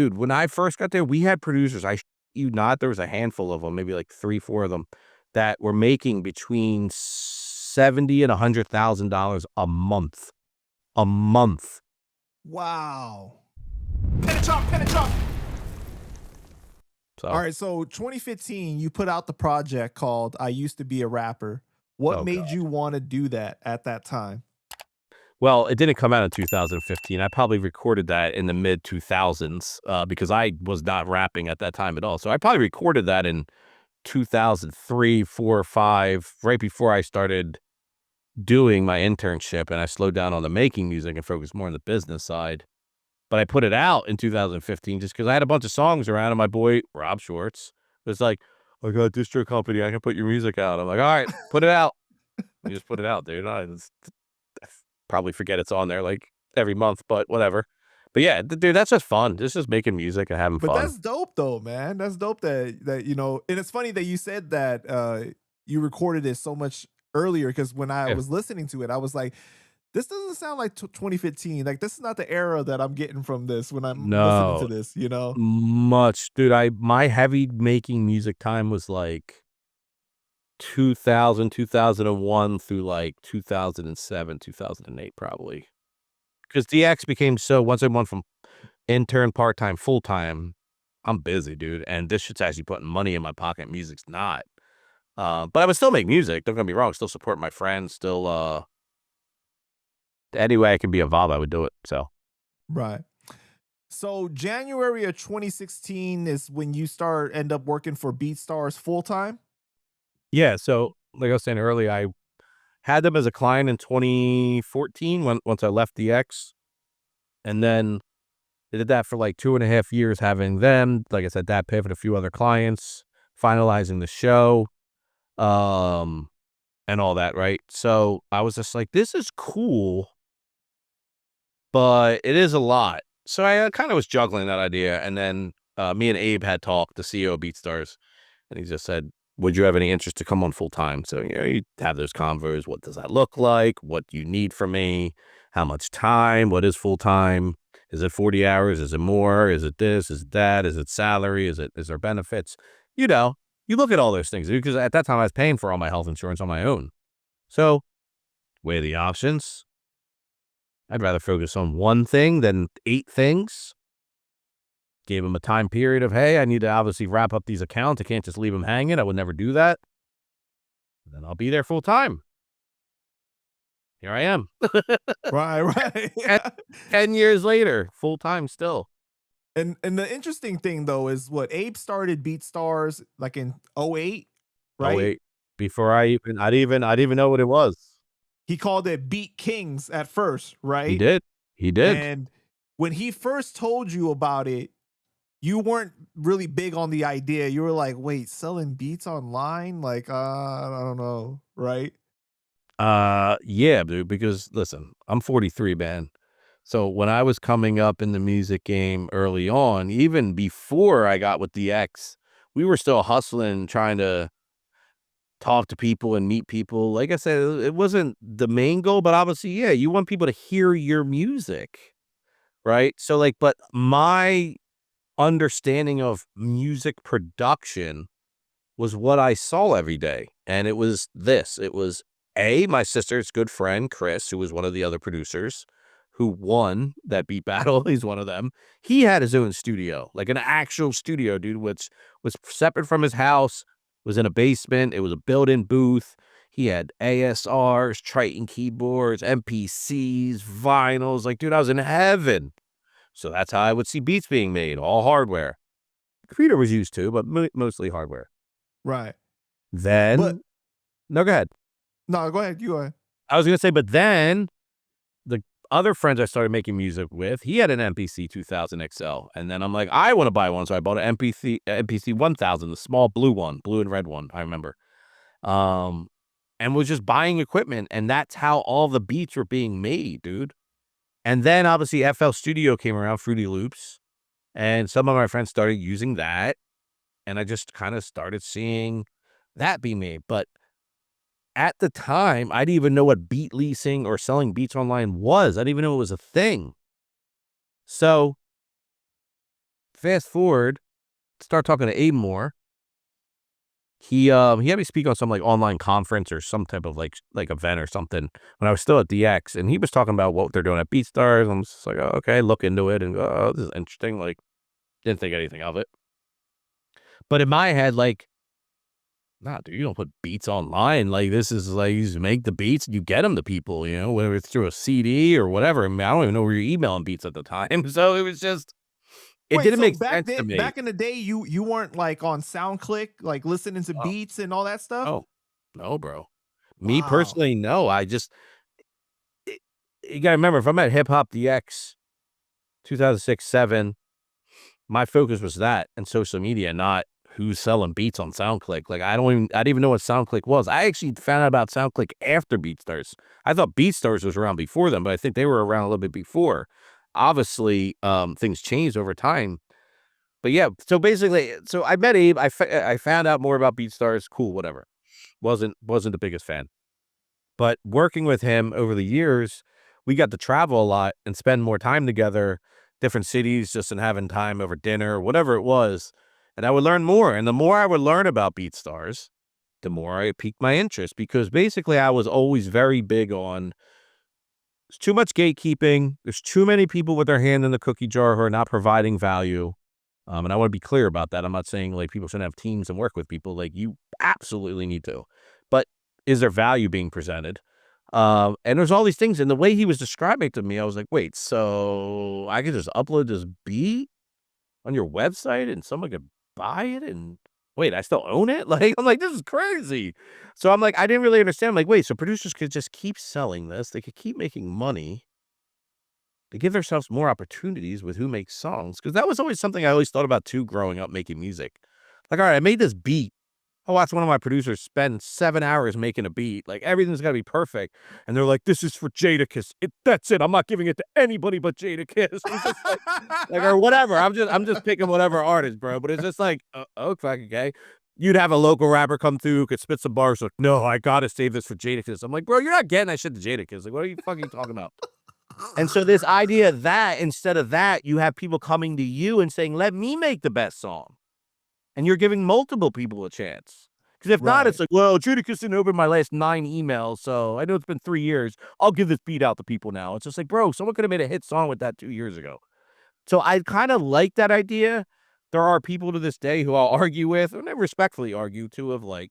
dude, when I first got there, we had producers. I shit you not, there was a handful of them, maybe like 3, 4 of them that were making between 70 and $100,000 a month. A month. Wow. Penetrate. So, All right, so 2015, you put out the project called I Used to Be a Rapper. What Oh, made God. you want to do that at that time? Well, it didn't come out in 2015. I probably recorded that in the mid 2000s because I was not rapping at that time at all. So I probably recorded that in 2003, 4, or 5, right before I started doing my internship, and I slowed down on the making music and focused more on the business side. But I put it out in 2015 just because I had a bunch of songs around, and my boy Rob Schwartz was like, "I got a distro company. I can put your music out." I'm like, "All right, put it out." We just put it out, dude. I probably forget it's on there like every month, but whatever. But yeah, dude, that's just fun. It's just making music and having But fun. that's dope though, man. That's dope that you know, and it's funny that you said that you recorded it so much earlier because when I Yeah. was listening to it, I was like, this doesn't sound like 2015. Like this is not the era that I'm getting from this when I'm listening to No, this, you know? much, dude. My heavy making music time was like 2000, 2001 through like 2007, 2008, probably. Because DX became so, once I went from intern, part-time, full-time, I'm busy, dude. And this shit's actually putting money in my pocket. Music's not. But I would still make music. Don't get me wrong. Still support my friends. Still, any way I can be involved, I would do it. So, Right. So January of 2016 is when you end up working for BeatStars full time. yeah. So, like I was saying earlier, I had them as a client in 2014 once I left DX. And then they did that for like 2.5 years, having them, like I said, that pivot, a few other clients, finalizing the show, and all that, right? So I was just like, this is cool, but it is a lot. So I kind of was juggling that idea. And then me and Abe had talked, the CEO of BeatStars, and he just said, would you have any interest to come on full time? So, you have those convos. What does that look like? What do you need from me? How much time? What is full time? Is it 40 hours? Is it more? Is it this? Is it that? Is it salary? Is there benefits? You look at all those things because at that time I was paying for all my health insurance on my own. So weigh the options. I'd rather focus on one thing than 8 things. Gave him a time period of, hey, I need to obviously wrap up these accounts. I can't just leave them hanging. I would never do that. Then I'll be there full time. Here I am. Right. 10 years later, full time still. And the interesting thing though is what Abe started BeatStars like in 08, right? Oh wait, before I didn't even know what it was. He called it Beat Kings at first, right? He did. And when he first told you about it, you weren't really big on the idea. You were like, wait, selling beats online? Like, I don't know, right? Yeah, dude, because listen, I'm 43, man. So when I was coming up in the music game early on, even before I got with DX, we were still hustling, trying to talk to people and meet people. Like I said, it wasn't the main goal, but obviously, yeah, you want people to hear your music, right? So like, but my understanding of music production was what I saw every day. And it was this. It was my sister's good friend, Chris, who was one of the other producers who won that beat battle. He's one of them. He had his own studio, like an actual studio, dude, which was separate from his house, was in a basement. It was a built-in booth. He had ASRs, Triton keyboards, MPCs, vinyls. Like, dude, I was in heaven. So that's how I would see beats being made, all hardware. Computer was used too, but mostly hardware. Right. Then, no, go ahead. No, go ahead. You go ahead. I was going to say, but then the other friends I started making music with, he had an MPC 2000 XL. And then I'm like, I want to buy one. So I bought an MPC 1000, the small blue one, blue and red one, I remember. And was just buying equipment. And that's how all the beats were being made, dude. And then obviously FL Studio came around, Fruity Loops. And some of my friends started using that. And I just kind of started seeing that be made. But at the time, I didn't even know what beat leasing or selling beats online was. I didn't even know it was a thing. So Fast forward, start talking to Abe more. He had me speak on some like online conference or some type of like event or something when I was still at DX, and he was talking about what they're doing at BeatStars. I'm just like, oh, okay, look into it and go, oh, this is interesting. Like, didn't think anything of it. But in my head, like, nah, dude, you don't put beats online. Like, this is like, you just make the beats and you get them to people, you know, whether it's through a CD or whatever. I mean, I don't even know where you're emailing beats at the time. So it was just, it Wait, didn't so make back sense to then, me. back in the day, you weren't like on SoundClick, like listening to Oh, beats and all that stuff? oh, no, bro. Me Wow. personally, no. I just, it, you gotta remember, if I'm at HipHopDX 2006, 7, my focus was that and social media, not who's selling beats on SoundClick. Like, I didn't even know what SoundClick was. I actually found out about SoundClick after BeatStars. I thought BeatStars was around before them, but I think they were around a little bit before. Obviously, things changed over time. But yeah, so basically, so I met Abe. I found out more about BeatStars. Cool, whatever. Wasn't the biggest fan. But working with him over the years, we got to travel a lot and spend more time together, different cities, just in having time over dinner, whatever it was. And I would learn more. And the more I would learn about BeatStars, the more I piqued my interest, because basically I was always very big on there's too much gatekeeping. There's too many people with their hand in the cookie jar who are not providing value. And I want to be clear about that. I'm not saying like people shouldn't have teams and work with people. Like, you absolutely need to. But is there value being presented? And there's all these things. And the way he was describing it to me, I was like, wait, so I could just upload this beat on your website and someone could buy it, and wait, I still own it? Like, I'm like, this is crazy. So I'm like, I didn't really understand. I'm like, wait, so producers could just keep selling this. They could keep making money. They give themselves more opportunities with who makes songs. Because that was always something I always thought about too, growing up making music. Like, all right, I made this beat. I watched one of my producers spend 7 hours making a beat. Like, everything's got to be perfect. And they're like, this is for Jadakiss. That's it. I'm not giving it to anybody but Jadakiss. I'm just like, or whatever. I'm just picking whatever artist, bro. But it's just like, oh, fuck, okay. You'd have a local rapper come through who could spit some bars. Like, no, I got to save this for Jadakiss. I'm like, bro, you're not getting that shit to Jadakiss. Like, what are you fucking talking about? And so this idea that instead of that, you have people coming to you and saying, let me make the best song. And you're giving multiple people a chance. Because if not, Right. it's like, well, Jadakiss didn't open my last 9 emails, so I know it's been 3 years. I'll give this beat out to people now. It's just like, bro, someone could have made a hit song with that 2 years ago. So I kind of like that idea. There are people to this day who I'll argue with, and I respectfully argue too, of like,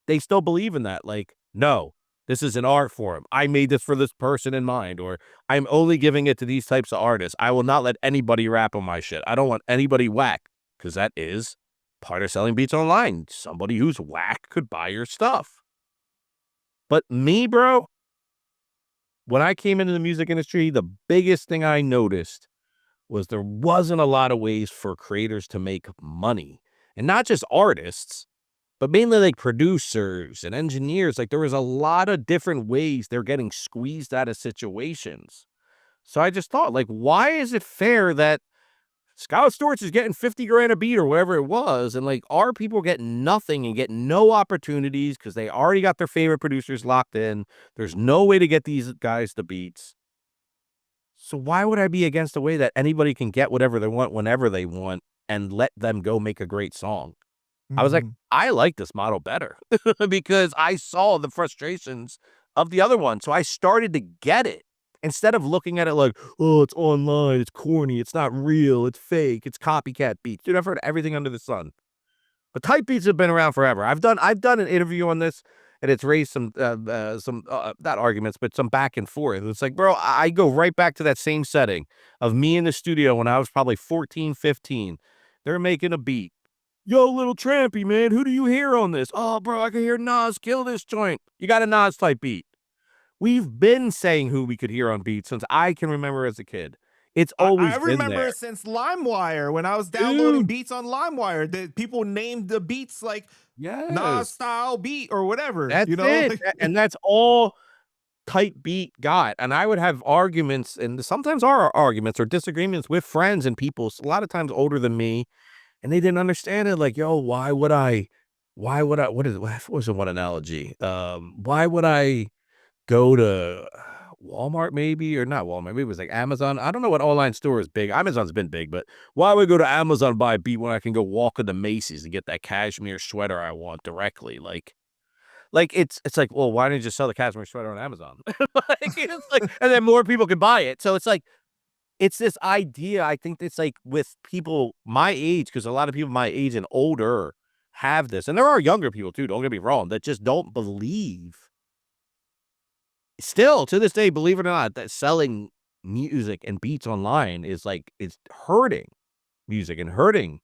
they still believe in that. Like, no, this is an art form. I made this for this person in mind, or I'm only giving it to these types of artists. I will not let anybody rap on my shit. I don't want anybody whack, because that is part of selling beats online. Somebody who's whack could buy your stuff. But me, bro, when I came into the music industry, the biggest thing I noticed was there wasn't a lot of ways for creators to make money. And not just artists, but mainly like producers and engineers. Like, there was a lot of different ways they're getting squeezed out of situations. So I just thought, like, why is it fair that Scott Storch is getting 50 grand a beat or whatever it was, and like our people get nothing and get no opportunities because they already got their favorite producers locked in. There's no way to get these guys the beats. So why would I be against the way that anybody can get whatever they want whenever they want and let them go make a great song? I was like, Mhm. I like this model better because I saw the frustrations of the other one. So I started to get it instead of looking at it like, oh, it's online, it's corny, it's not real, it's fake, it's copycat beats. Dude, I've heard everything under the sun. But type beats have been around forever. I've done an interview on this, and it's raised some not arguments, but some back and forth. It's like, bro, I go right back to that same setting of me in the studio when I was probably 14, 15. They're making a beat. Yo, little Trampe, man, who do you hear on this? Oh, bro, I can hear Nas kill this joint. You got a Nas type beat. We've been saying who we could hear on beats since I can remember as a kid. It's I always been remember there. since LimeWire, when I was downloading Dude, beats on LimeWire, that people named the beats like Nas yes. style beat or whatever, That's you know? it. And that's all type beat got. And I would have arguments, and sometimes our arguments or disagreements with friends and people, a lot of times older than me, and they didn't understand it. Like, yo, why would I, what was one analogy? Why would I go to, Walmart maybe, or not Walmart, maybe it was like Amazon. I don't know what online store is big. Amazon's been big, but why would I go to Amazon and buy a beat when I can go walk into Macy's and get that cashmere sweater I want directly? Like it's like, well, why didn't you just sell the cashmere sweater on Amazon? It's like, and then more people can buy it. So it's like, it's this idea. I think it's like with people my age, because a lot of people my age and older have this, and there are younger people too. Don't get me wrong, that just don't believe. Still to this day, believe it or not, that selling music and beats online is like, it's hurting music and hurting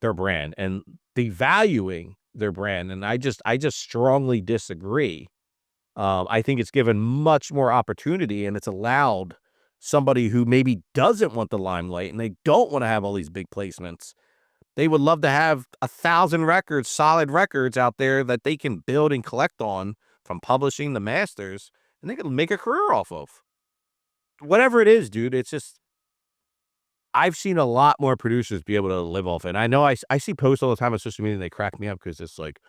their brand and devaluing their brand. And I just strongly disagree. I think it's given much more opportunity, and it's allowed somebody who maybe doesn't want the limelight and they don't want to have all these big placements. They would love to have 1,000 records, solid records out there that they can build and collect on, from publishing the masters, and they can make a career off of. Whatever it is, dude, it's just, I've seen a lot more producers be able to live off it. And I know I see posts all the time on social media and they crack me up, because it's like,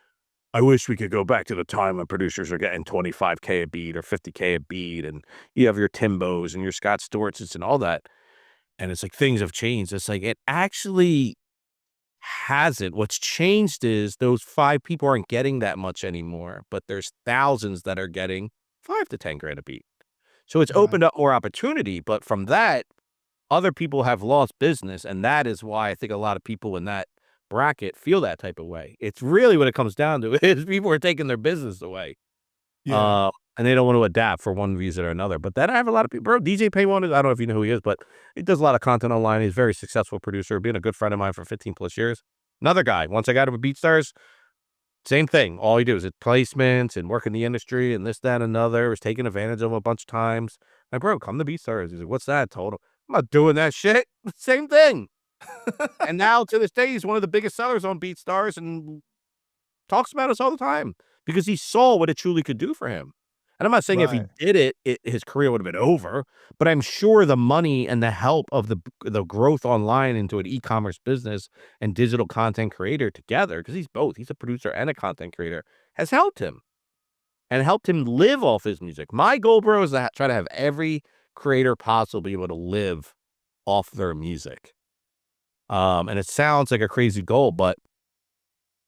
I wish we could go back to the time when producers are getting $25K a beat or $50K a beat, and you have your Timbos and your Scott Storches and all that. And it's like, things have changed. It's like, it actually hasn't. What's changed is those 5 people aren't getting that much anymore, but there's thousands that are getting 5 to 10 grand a beat. So it's Right. opened up more opportunity, but from that, other people have lost business, and that is why I think a lot of people in that bracket feel that type of way. It's really what it comes down to is people are taking their business away. Yeah. And they don't want to adapt for one reason or another. But then I have a lot of people, bro, DJ Paywon is, I don't know if you know who he is, but he does a lot of content online. He's a very successful producer, being a good friend of mine for 15 plus years. Another guy, once I got him with BeatStars, same thing. All he do is placements and work in the industry and this, that, and another. Was taken advantage of a bunch of times. Like, bro, come to BeatStars. He's like, what's that? I told him, I'm not doing that shit. Same thing. And now to this day, he's one of the biggest sellers on BeatStars and talks about us all the time because he saw what it truly could do for him. And I'm not saying if he Right. did it, his career would have been over, but I'm sure the money and the help of the growth online into an e-commerce business and digital content creator together, because he's both, he's a producer and a content creator, has helped him and helped him live off his music. My goal, bro, is to try to have every creator possible be able to live off their music. And it sounds like a crazy goal, but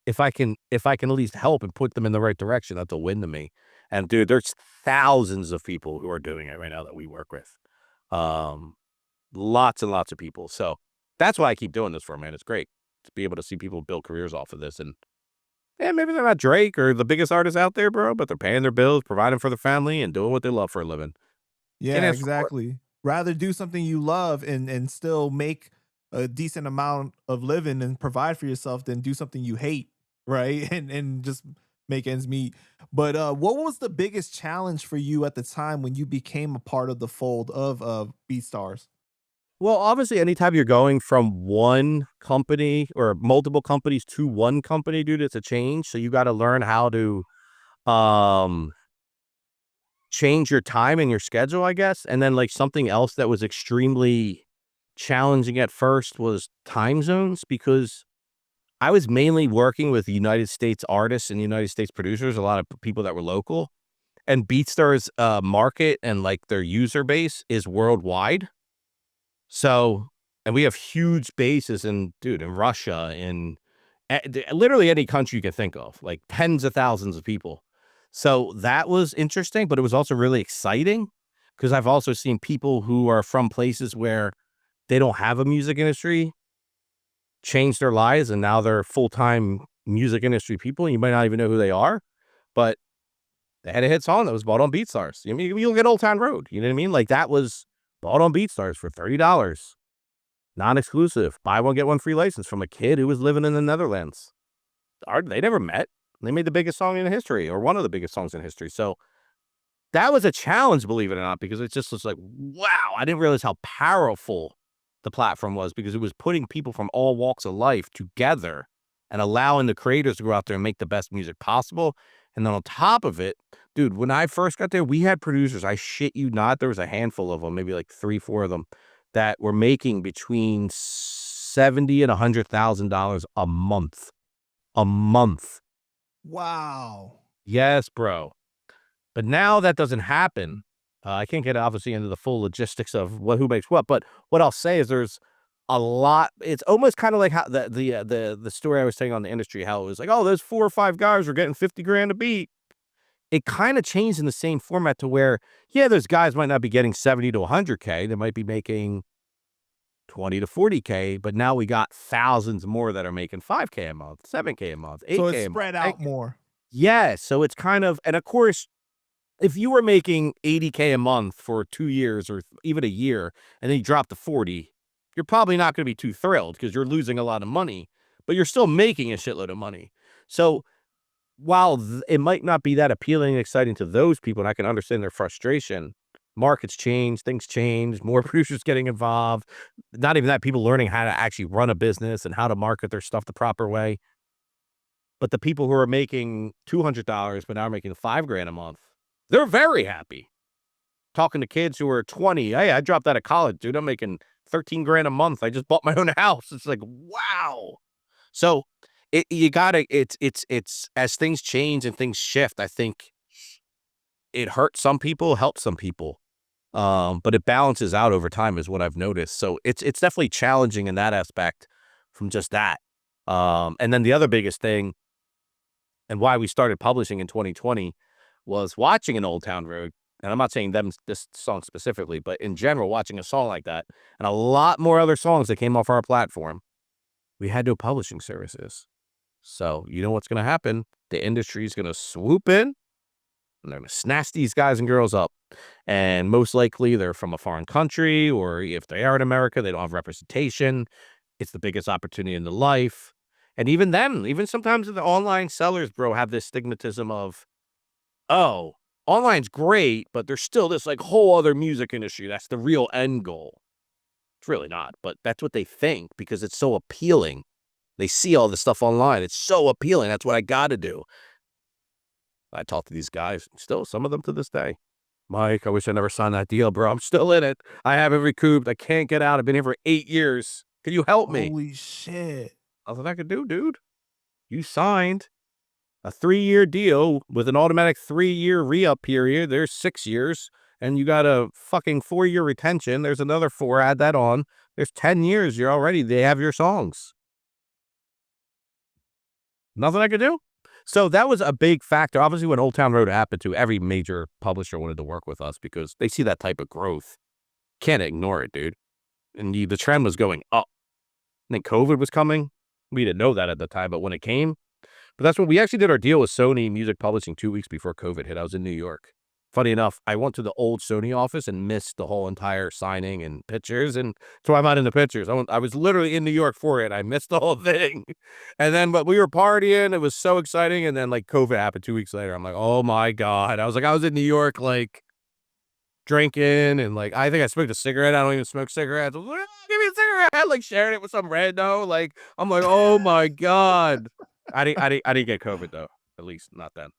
if I can at least help and put them in the right direction, that's a win to me. And dude, there's thousands of people who are doing it right now that we work with. Lots and lots of people. So that's why I keep doing this for, man. It's great to be able to see people build careers off of this. And yeah, maybe they're not Drake or the biggest artist out there, bro, but they're paying their bills, providing for their family, and doing what they love for a living. Can't Yeah, ask for more. exactly. Rather do something you love and still make a decent amount of living and provide for yourself than do something you hate, right? And just make ends meet. But what was the biggest challenge for you at the time when you became a part of the fold of BeatStars? Well, obviously, anytime you're going from one company or multiple companies to one company, dude, it's a change. So you got to learn how to um change your time and your schedule, I guess. And then like something else that was extremely challenging at first was time zones, because I was mainly working with United States artists and United States producers, a lot of people that were local. And BeatStars market and like their user base is worldwide. So, and we have huge bases in, dude, in Russia, in literally any country you can think of, like tens of thousands of people. So that was interesting, but it was also really exciting because I've also seen people who are from places where they don't have a music industry change their lives, and now they're full-time music industry people, and you might not even know who they are, but they had a hit song that was bought on BeatStars. I mean, you look at Old Town Road, you know what I mean? Like, that was bought on BeatStars for $30, non-exclusive, buy one, get one free license from a kid who was living in the Netherlands. They never met. They made the biggest song in history, or one of the biggest songs in history. So that was a challenge, believe it or not, because it just was like, wow, I didn't realize how powerful the platform was, because it was putting people from all walks of life together and allowing the creators to go out there and make the best music possible. And then on top of it, dude, when I first got there, we had producers, I shit you not, there was a handful of them, maybe like 3, 4 of them, that were making between $70,000 and $100,000 a month. A month. Wow. Yes, bro. But now that doesn't happen. I can't get obviously into the full logistics of who makes what, but what I'll say is there's a lot. It's almost kind of like how the story I was telling on the industry, how it was like, oh, those 4 or 5 guys were getting 50 grand a beat. It kind of changed in the same format to where, yeah, those guys might not be getting 70 to 100K. They might be making 20 to 40K, but now we got thousands more that are making 5K a month, 7K a month, 8K So a it's month. spread out more. Yeah, so it's kind of, and of course, if you were making 80K a month for 2 years or even a year, and then you drop to 40, you're probably not going to be too thrilled because you're losing a lot of money, but you're still making a shitload of money. So while it might not be that appealing and exciting to those people, and I can understand their frustration, markets change, things change, more producers getting involved. Not even that, people learning how to actually run a business and how to market their stuff the proper way. But the people who are making $200 but now are making 5 grand a month, they're very happy. Talking to kids who are 20, hey, I dropped out of college, dude. I'm making 13 grand a month. I just bought my own house. It's like, wow. So it's as things change and things shift, I think it hurts some people, helps some people. But it balances out over time is what I've noticed. So it's definitely challenging in that aspect from just that. And then the other biggest thing and why we started publishing in 2020 was watching an Old Town Road. And I'm not saying this song specifically, but in general, watching a song like that and a lot more other songs that came off our platform, we had no publishing services. So you know what's going to happen? The industry is going to swoop in and they're going to snatch these guys and girls up. And most likely they're from a foreign country, or if they are in America, they don't have representation. It's the biggest opportunity in their life. And even then, even sometimes the online sellers, bro, have this stigmatism of, oh, online's great, but there's still this like whole other music industry. That's the real end goal. It's really not, but that's what they think because it's so appealing. They see all this stuff online. It's so appealing. That's what I got to do. I talk to these guys, still some of them to this day. Mike, I wish I never signed that deal, bro. I'm still in it. I haven't recouped. I can't get out. I've been here for 8 years. Can you help me? Holy shit. Nothing I could do, dude. You signed a 3-year deal with an automatic 3-year re-up period. There's 6 years. And you got a fucking 4-year retention. There's another 4. Add that on. There's 10 years. They have your songs. Nothing I could do. So that was a big factor. Obviously, when Old Town Road happened to, every major publisher wanted to work with us because they see that type of growth. Can't ignore it, dude. And the trend was going up. I think COVID was coming. We didn't know that at the time, but when it came, but that's when we actually did our deal with Sony Music Publishing 2 weeks before COVID hit. I was in New York. Funny enough, I went to the old Sony office and missed the whole entire signing and pictures, and so I'm not in the pictures. I was literally in New York for it. I missed the whole thing, and then but we were partying. It was so exciting, and then like COVID happened 2 weeks later. I'm like, oh my god! I was in New York like drinking, and like I think I smoked a cigarette. I don't even smoke cigarettes. I was like, "Ah, give me a cigarette!" Like sharing it with some rando. Like I'm like, oh my god! I didn't get COVID though. At least not then.